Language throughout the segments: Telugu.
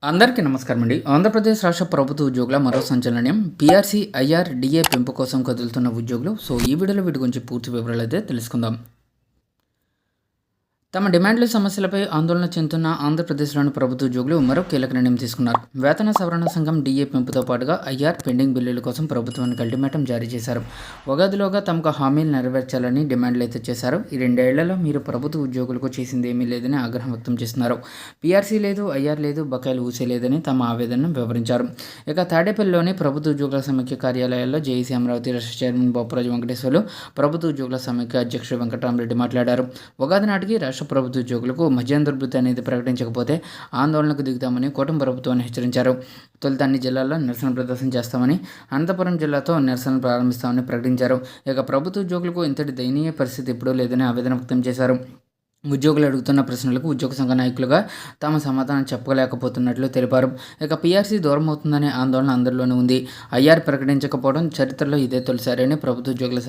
అందరికీ నమస్కారం అండి. ఆంధ్రప్రదేశ్ రాష్ట్ర ప్రభుత్వ ఉద్యోగుల మరో సంచలనం పీఆర్సీ, ఐఆర్, డిఏ పెంపు కోసం కదులుతున్న ఉద్యోగులు. సో ఈ వీడియోలో వీటి గురించి పూర్తి వివరాలు అయితే తెలుసుకుందాం. తమ డిమాండ్ల సమస్యలపై ఆందోళన చెందుతున్న ఆంధ్రప్రదేశ్లోని ప్రభుత్వ ఉద్యోగులు మరో కీలక నిర్ణయం తీసుకున్నారు. వేతన సవరణ సంఘం డిఏ పెంపుతో పాటుగా ఐఆర్ పెండింగ్ బిల్లుల కోసం ప్రభుత్వానికి అల్టిమేటం జారీ చేశారు. ఉగాదిలోగా తమకు హామీలు నెరవేర్చాలని డిమాండ్లు అయితే చేశారు. ఈ 2 ఏళ్లలో మీరు ప్రభుత్వ ఉద్యోగులకు చేసింది ఏమీ లేదని ఆగ్రహం వ్యక్తం చేస్తున్నారు. పీఆర్సీ లేదు, ఐఆర్ లేదు, బకాయిలు ఊసేలేదని తమ ఆవేదనను వివరించారు. ఇక తాడేపల్లిలోని ప్రభుత్వ ఉద్యోగుల సమైక్య కార్యాలయాల్లో జేఏసీ అమరావతి రాష్ట్ర చైర్మన్ బొప్పరాజు వెంకటేశ్వర్లు, ప్రభుత్వ ఉద్యోగుల సమైక్య అధ్యక్షుడు వెంకటరామరెడ్డి మాట్లాడారు. ఉగాది నాటికి రాష్ట్ర ప్రభుత్వ ఉద్యోగులకు మధ్యాహ్న దుర్భృతి అనేది ప్రకటించకపోతే ఆందోళనకు దిగుతామని కూటమి ప్రభుత్వాన్ని హెచ్చరించారు. తొలుత అన్ని జిల్లాల్లో నిరసన ప్రదర్శన చేస్తామని, అనంతపురం జిల్లాతో నిరసనలు ప్రారంభిస్తామని ప్రకటించారు. ఇక ప్రభుత్వ ఉద్యోగులకు ఇంతటి దయనీయ పరిస్థితి ఎప్పుడూ లేదని ఆవేదన వ్యక్తం చేశారు. ఉద్యోగులు అడుగుతున్న ప్రశ్నలకు ఉద్యోగ సంఘ నాయకులుగా తాము సమాధానం చెప్పలేకపోతున్నట్లు తెలిపారు. ఇక పీఆర్సీ దూరం అవుతుందనే ఆందోళన అందరిలోనూ ఉంది. ఐఆర్ ప్రకటించకపోవడం చరిత్రలో ఇదే తొలిసారని ప్రభుత్వ ఉద్యోగుల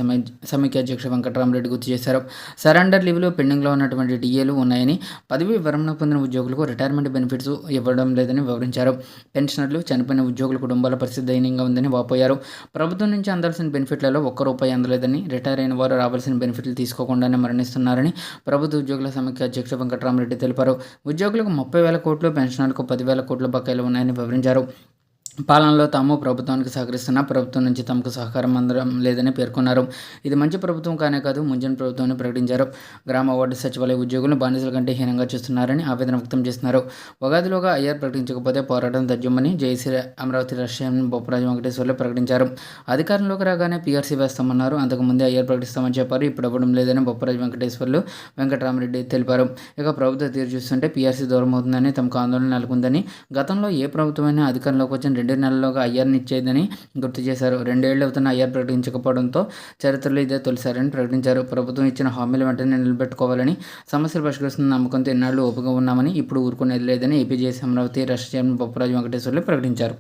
సమైక్య అధ్యక్షుడు వెంకటరామరెడ్డి గుర్తు చేశారు. సరెండర్ లీవ్లో పెండింగ్లో ఉన్నటువంటి డిఏలు ఉన్నాయని, పదవి విరమణ పొందిన ఉద్యోగులకు రిటైర్మెంట్ బెనిఫిట్స్ ఇవ్వడం లేదని వివరించారు. పెన్షనర్లు, చనిపోయిన ఉద్యోగుల కుటుంబాల పరిస్థితి దయనీయంగా ఉందని వాపోయారు. ప్రభుత్వం నుంచి అందాల్సిన బెనిఫిట్లలో ఒక్క రూపాయి అందలేదని, రిటైర్ అయిన వారు రావాల్సిన బెనిఫిట్లు తీసుకోకుండానే మరణిస్తున్నారని ప్రభుత్వ ఉద్యోగుల సమైక్య అధ్యక్షుడు వెంకటరామరెడ్డి తెలిపారు. ఉద్యోగులకు 30,000 కోట్లు, పెన్షనర్లకు 10,000 కోట్ల బకాయిలు ఉన్నాయని వివరించారు. పాలనలో తాము ప్రభుత్వానికి సహకరిస్తున్నా ప్రభుత్వం నుంచి తమకు సహకారం అందడం లేదని పేర్కొన్నారు. ఇది మంచి ప్రభుత్వం కానే కాదు, ముంజన్ ప్రభుత్వాన్ని ప్రకటించారు. గ్రామ వార్డు సచివాలయ ఉద్యోగులను బానిసల కంటే హీనంగా చూస్తున్నారని ఆవేదన వ్యక్తం చేస్తున్నారు. ఉగాదిలోగా ఐఆర్ ప్రకటించకపోతే పోరాటం తథ్యమని జేఏసీ అమరావతి రాష్ట్ర చైర్మన్ బొప్పరాజు వెంకటేశ్వర్లు ప్రకటించారు. అధికారంలోకి రాగానే పీఆర్సీ వేస్తామన్నారు. అంతకుముందే ఐఆర్ ప్రకటిస్తామని చెప్పారు. ఇప్పుడు ఇవ్వడం లేదని బొప్పరాజు వెంకటేశ్వర్లు, వెంకటరామరెడ్డి తెలిపారు. ఇక ప్రభుత్వ తీరు చూస్తుంటే పీఆర్సీ దూరం అవుతుందని తమకు ఆందోళన నెలకొందని, గతంలో ఏ ప్రభుత్వమైనా అధికారంలోకి వచ్చిన 2 నెలల్లోగా ఐఆర్ని ఇచ్చేదని గుర్తు చేశారు. 2 ఏళ్లు అవుతున్న ఐఆర్ ప్రకటించకపోవడంతో చరిత్రలో ఇదే తొలిసారని ప్రకటించారు. ప్రభుత్వం ఇచ్చిన హామీలు వెంటనే నిలబెట్టుకోవాలని, సమస్యలు పరిష్కరిస్తున్న నమ్మకంతో ఎన్నాళ్ళు ఓపిక ఉన్నామని, ఇప్పుడు ఊరుకునేది లేదని ఏపీ జేఏసీ అమరావతి రాష్ట్ర చైర్మన్ బొప్పరాజు వెంకటేశ్వర్లు ప్రకటించారు.